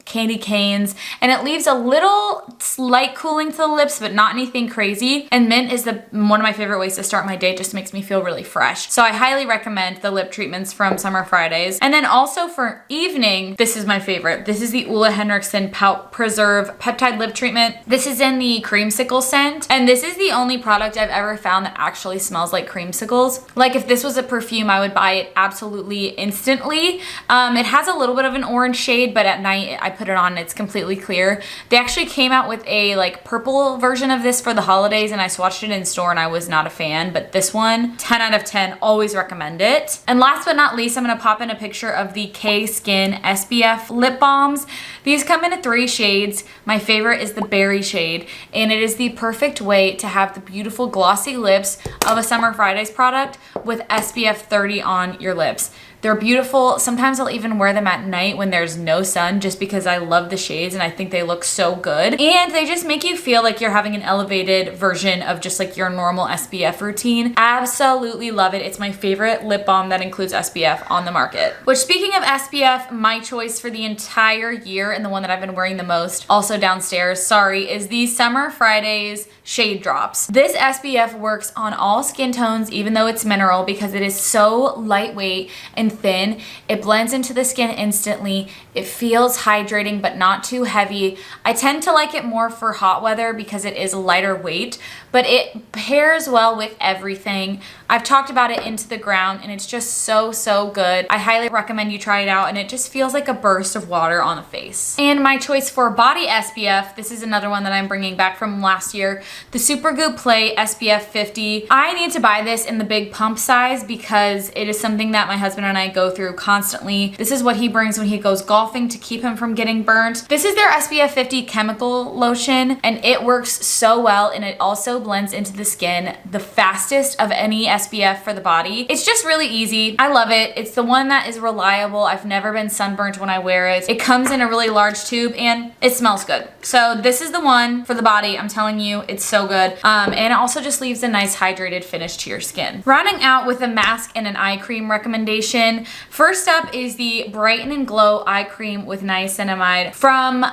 candy canes, and it leaves a little slight cooling to the lips, but not anything crazy. And mint is one of my favorite ways to start my day. It just makes me feel really fresh. So I highly recommend the lip treatments from Summer Fridays. And then also for evening, this is my favorite. This is the Ole Henriksen Pout Preserve Peptide Lip Treatment. This is in the creamsicle scent, and this is the only product I've ever found that actually smells like creamsicles. Like if this was a perfume, I would buy it absolutely instantly. It has a little bit of an orange shade, but at night I put it on and it's completely clear. They actually came out with a like purple version of this for the holidays, and I swatched it in store and I was not a fan, but this one, 10 out of 10, always recommend it. And last but not least, I'm gonna pop in a picture of the K-Skin SPF lip balms. These come in 3 shades. My favorite is the berry shade, and it is the perfect way to have the beautiful glossy lips of a Summer Fridays product with SPF 30 on your lips. They're beautiful. Sometimes I'll even wear them at night when there's no sun just because I love the shades and I think they look so good. And they just make you feel like you're having an elevated version of just like your normal SPF routine. Absolutely love it. It's my favorite lip balm that includes SPF on the market. Which, speaking of SPF, my choice for the entire year and the one that I've been wearing the most, also downstairs, sorry, is the Summer Fridays Shade Drops. This SPF works on all skin tones, even though it's mineral, because it is so lightweight and thin. It blends into the skin instantly. It feels hydrating but not too heavy. I tend to like it more for hot weather because it is lighter weight, but it pairs well with everything. I've talked about it into the ground and it's just so good. I highly recommend you try it out, and it just feels like a burst of water on the face. And my choice for body SPF, this is another one that I'm bringing back from last year, the Supergoop Play SPF 50. I need to buy this in the big pump size because it is something that my husband and I go through constantly. This is what he brings when he goes golfing to keep him from getting burnt. This is their SPF 50 chemical lotion, and it works so well, and it also blends into the skin the fastest of any SPF for the body. It's just really easy. I love it. It's the one that is reliable. I've never been sunburnt when I wear it. It comes in a really large tube and it smells good. So this is the one for the body. I'm telling you, it's so good. And it also just leaves a nice hydrated finish to your skin. Rounding out with a mask and an eye cream recommendation. First up is the Brighten and Glow Eye Cream with Niacinamide from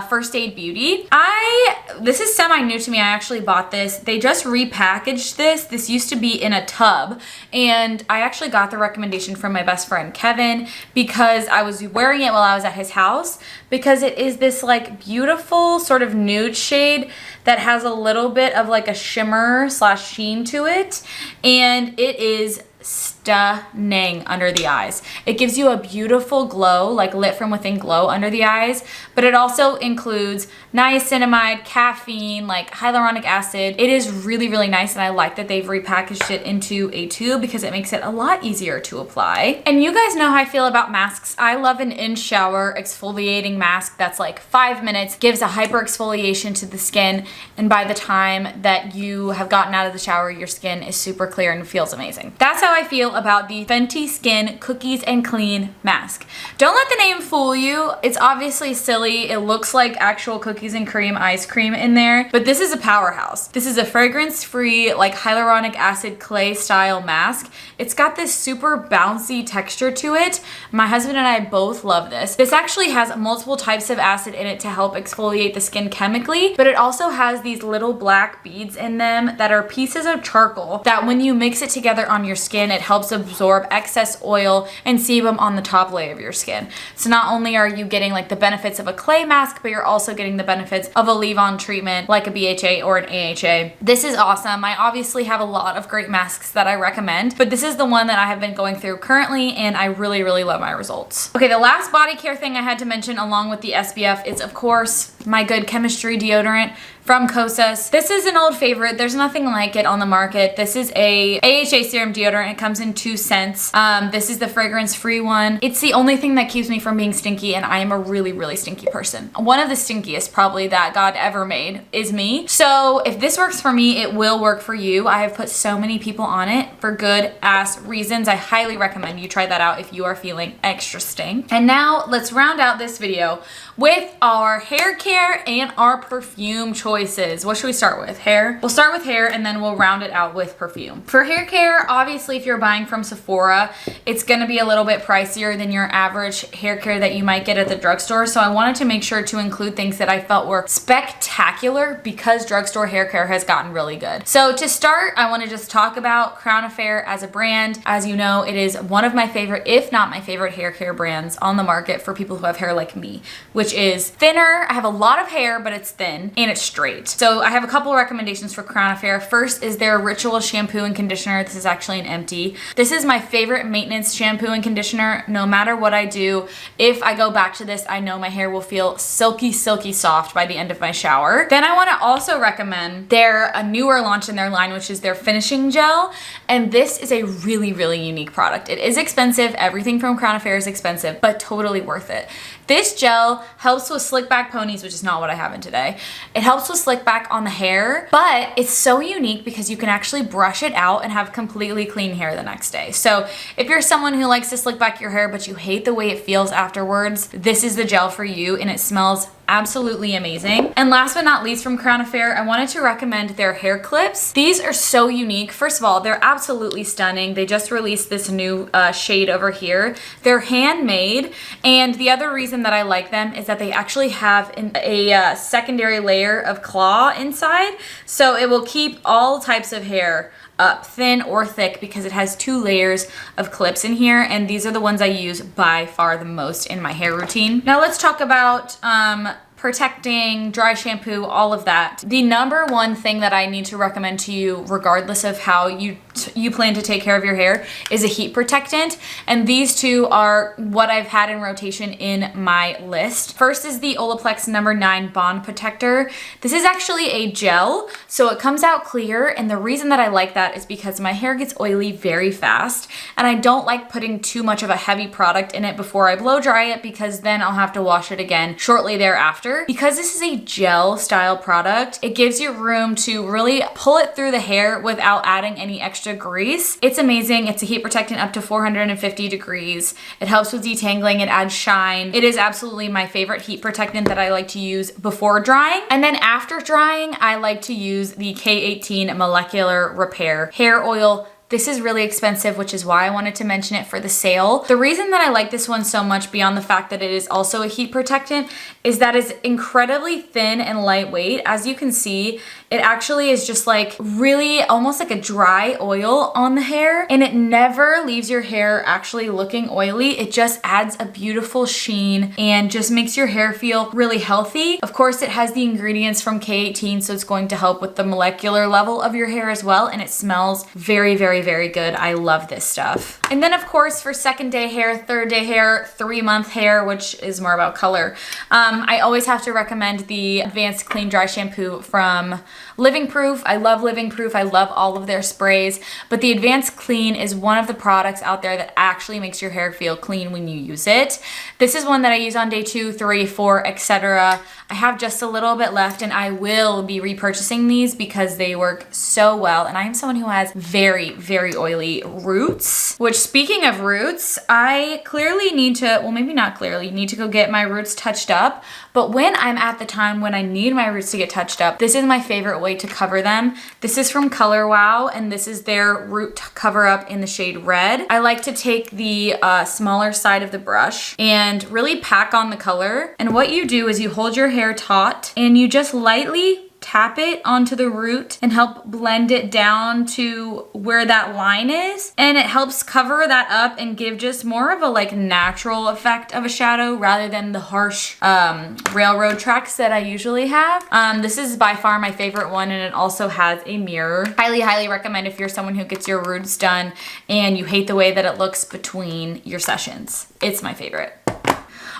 First Aid Beauty. This is semi-new to me. I actually bought this. They just repackaged this. This used to be in a tub, and I actually got the recommendation from my best friend Kevin because I was wearing it while I was at his house, because it is this like beautiful sort of nude shade that has a little bit of like a shimmer slash sheen to it, and it is stunning under the eyes. It gives you a beautiful glow, like lit from within glow under the eyes, but it also includes niacinamide, caffeine, like hyaluronic acid. It is really nice, and I like that they've repackaged it into a tube because it makes it a lot easier to apply. And you guys know how I feel about masks. I love an in-shower exfoliating mask that's like 5 minutes, gives a hyper exfoliation to the skin, and by the time that you have gotten out of the shower, your skin is super clear and feels amazing. That's how I feel about the Fenty Skin Cookies and Clean mask. Don't let the name fool you. It's obviously silly. It looks like actual cookies and cream ice cream in there, but this is a powerhouse. This is a fragrance-free, like hyaluronic acid clay style mask. It's got this super bouncy texture to it. My husband and I both love this. This actually has multiple types of acid in it to help exfoliate the skin chemically, but it also has these little black beads in them that are pieces of charcoal that when you mix it together on your skin, it helps absorb excess oil and sebum on the top layer of your skin. So not only are you getting like the benefits of a clay mask, but you're also getting the benefits of a leave-on treatment like a BHA or an AHA. This is awesome. I obviously have a lot of great masks that I recommend, but this is the one that I have been going through currently, and I really love my results. Okay, the last body care thing I had to mention along with the SPF is, of course, my Good Chemistry deodorant from Kosas. This is an old favorite. There's nothing like it on the market. This is a AHA serum deodorant. It comes in 2 scents. This is the fragrance-free one. It's the only thing that keeps me from being stinky, and I am a really stinky person. One of the stinkiest probably that God ever made is me. So if this works for me, it will work for you. I have put so many people on it for good ass reasons. I highly recommend you try that out if you are feeling extra stink. And now let's round out this video with our hair care and our perfume choice choices. What should we start with? Hair? We'll start with hair and then we'll round it out with perfume. For hair care, obviously if you're buying from Sephora, it's gonna be a little bit pricier than your average hair care that you might get at the drugstore. So I wanted to make sure to include things that I felt were spectacular because drugstore hair care has gotten really good. So to start, I wanna just talk about Crown Affair as a brand. As you know, it is one of my favorite, if not my favorite hair care brands on the market for people who have hair like me, which is thinner. I have a lot of hair, but it's thin and it's straight. So I have a couple of recommendations for Crown Affair. First is their Ritual shampoo and conditioner. This is actually an empty. This is my favorite maintenance shampoo and conditioner. No matter what I do, if I go back to this, I know my hair will feel silky, silky soft by the end of my shower. Then I want to also recommend a newer launch in their line, which is their finishing gel. And this is a really, really unique product. It is expensive. Everything from Crown Affair is expensive, but totally worth it. This gel helps with slick back ponies, which is not what I have in today. It helps with slick back on the hair, but it's so unique because you can actually brush it out and have completely clean hair the next day. So if you're someone who likes to slick back your hair, but you hate the way it feels afterwards, this is the gel for you, and it smells absolutely amazing. And last but not least from Crown Affair, I wanted to recommend their hair clips. These are so unique. First of all, they're absolutely stunning. They just released this new shade over here. They're handmade, and the other reason that I like them is that they actually have a secondary layer of claw inside, so it will keep all types of hair up, thin or thick, because it has 2 layers of clips in here, and these are the ones I use by far the most in my hair routine. Now let's talk about protecting, dry shampoo, all of that. The number one thing that I need to recommend to you, regardless of how you plan to take care of your hair, is a heat protectant. And these two are what I've had in rotation in my list. First is the Olaplex No. 9 Bond Protector. This is actually a gel, so it comes out clear. And the reason that I like that is because my hair gets oily very fast, and I don't like putting too much of a heavy product in it before I blow dry it, because then I'll have to wash it again shortly thereafter. Because this is a gel style product, it gives you room to really pull it through the hair without adding any extra grease. It's amazing. It's a heat protectant up to 450 degrees. It helps with detangling. It adds shine. It is absolutely my favorite heat protectant that I like to use before drying. And then after drying, I like to use the K18 Molecular Repair Hair Oil. This is really expensive, which is why I wanted to mention it for the sale. The reason that I like this one so much, beyond the fact that it is also a heat protectant, is that it's incredibly thin and lightweight. As you can see, it actually is just like really almost like a dry oil on the hair, and it never leaves your hair actually looking oily. It just adds a beautiful sheen and just makes your hair feel really healthy. Of course, it has the ingredients from K18, so it's going to help with the molecular level of your hair as well, and it smells very, very, very good. I love this stuff. And then of course for second day hair, third day hair, 3-month hair, which is more about color, I always have to recommend the Advanced Clean Dry Shampoo from Living Proof. I love Living Proof. I love all of their sprays, but the Advanced Clean is one of the products out there that actually makes your hair feel clean when you use it. This is one that I use on day 2, 3, 4, etc. I have just a little bit left, and I will be repurchasing these because they work so well, and I am someone who has very, very oily roots. Which, speaking of roots, I clearly need to, well, maybe not clearly, need to go get my roots touched up, but when I'm at the time when I need my roots to get touched up, this is my favorite way to cover them. This is from Color Wow, and this is their root cover up in the shade Red. I like to take the smaller side of the brush and really pack on the color, and what you do is you hold your hair taut and you just lightly tap it onto the root and help blend it down to where that line is, and it helps cover that up and give just more of a like natural effect of a shadow rather than the harsh railroad tracks that I usually have. This is by far my favorite one, and it also has a mirror. Highly, highly recommend if you're someone who gets your roots done and you hate the way that it looks between your sessions. It's my favorite.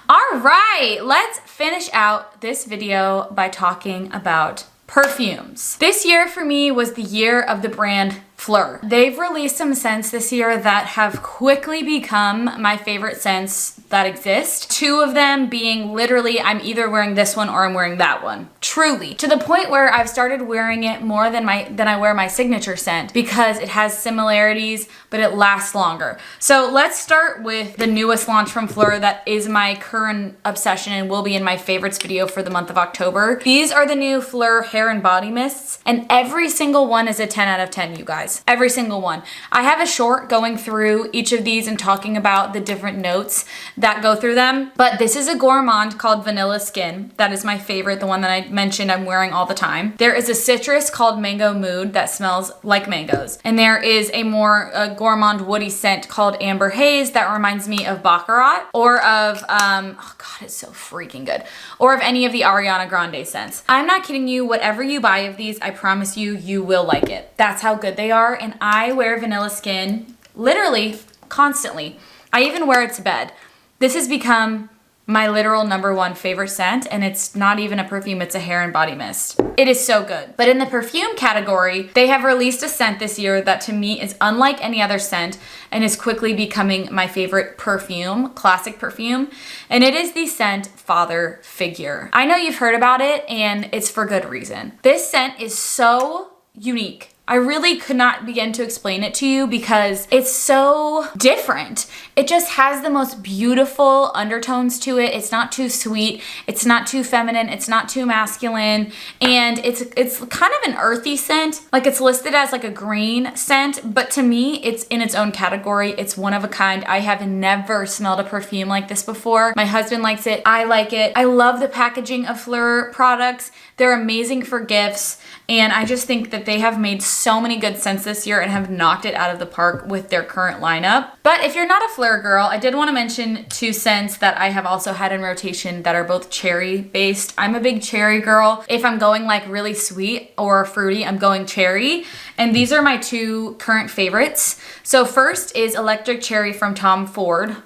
All right, let's finish out this video by talking about perfumes. This year for me was the year of the brand Fleur. They've released some scents this year that have quickly become my favorite scents that exist. Two of them being literally, I'm either wearing this one or I'm wearing that one. Truly. To the point where I've started wearing it more than I wear my signature scent because it has similarities, but it lasts longer. So let's start with the newest launch from Fleur that is my current obsession and will be in my favorites video for the month of October. These are the new Fleur hair and body mists, and every single one is a 10 out of 10, you guys. Every single one. I have a short going through each of these and talking about the different notes that go through them, but this is a gourmand called Vanilla Skin. That is my favorite, the one that I mentioned I'm wearing all the time. There is a citrus called Mango Mood that smells like mangoes, and there is a more gourmand woody scent called Amber Haze that reminds me of Baccarat or of, oh God, it's so freaking good, or of any of the Ariana Grande scents. I'm not kidding you, whatever you buy of these, I promise you, you will like it. That's how good they are, and I wear Vanilla Skin literally constantly. I even wear it to bed. This has become my literal #1 favorite scent, and it's not even a perfume, it's a hair and body mist. It is so good. But in the perfume category, they have released a scent this year that to me is unlike any other scent and is quickly becoming my favorite perfume, classic perfume, and it is the scent Father Figure. I know you've heard about it, and it's for good reason. This scent is so unique. I really could not begin to explain it to you because it's so different. It just has the most beautiful undertones to it. It's not too sweet. It's not too feminine. It's not too masculine. And it's kind of an earthy scent. Like it's listed as like a green scent, but to me, it's in its own category. It's one of a kind. I have never smelled a perfume like this before. My husband likes it. I like it. I love the packaging of Fleur products. They're amazing for gifts. And I just think that they have made so many good scents this year and have knocked it out of the park with their current lineup. But if you're not a Fleur girl, I did want to mention two scents that I have also had in rotation that are both cherry based. I'm a big cherry girl. If I'm going like really sweet or fruity, I'm going cherry. And these are my two current favorites. So first is Electric Cherry from Tom Ford.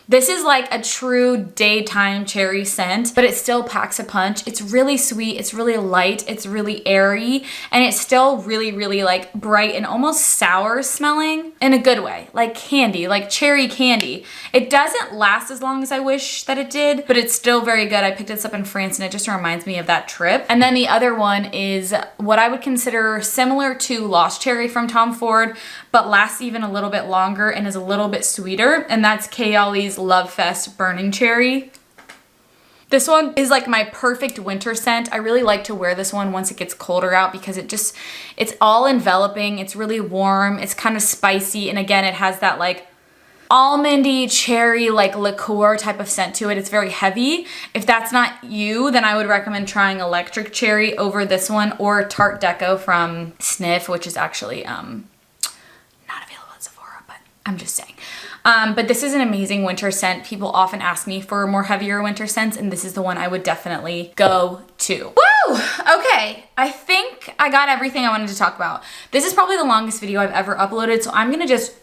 This is like a true daytime cherry scent, but it still packs a punch. It's really sweet, it's really light, it's really airy, and it's still really, really like bright and almost sour smelling in a good way, like candy, like cherry candy. It doesn't last as long as I wish that it did, but it's still very good. I picked this up in France and it just reminds me of that trip. And then the other one is what I would consider similar to Lost Cherry from Tom Ford, but lasts even a little bit longer and is a little bit sweeter, and that's Kayali's Love Fest Burning Cherry. This one is like my perfect winter scent. I really like to wear this one once it gets colder out because it's all enveloping, it's really warm, it's kind of spicy, and again, it has that like almondy cherry like liqueur type of scent to it. It's very heavy. If that's not you, then I would recommend trying Electric Cherry over this one or Tarte Deco from Sniff, which is actually not available at Sephora, but I'm just saying. But this is an amazing winter scent. People often ask me for more heavier winter scents, and this is the one I would definitely go to. Woo! Okay, I think I got everything I wanted to talk about. This is probably the longest video I've ever uploaded, so I'm gonna just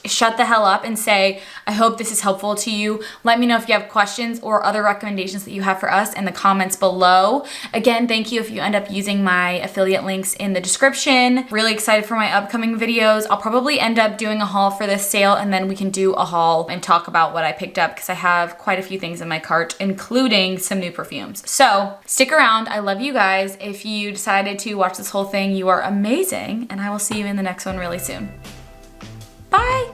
shut the hell up and say, I hope this is helpful to you. Let me know if you have questions or other recommendations that you have for us in the comments below. Again, thank you if you end up using my affiliate links in the description. Really excited for my upcoming videos. I'll probably end up doing a haul for this sale, and then we can do a haul and talk about what I picked up because I have quite a few things in my cart, including some new perfumes. So stick around. I love you guys. If you decided to watch this whole thing, you are amazing, and I will see you in the next one really soon. Bye!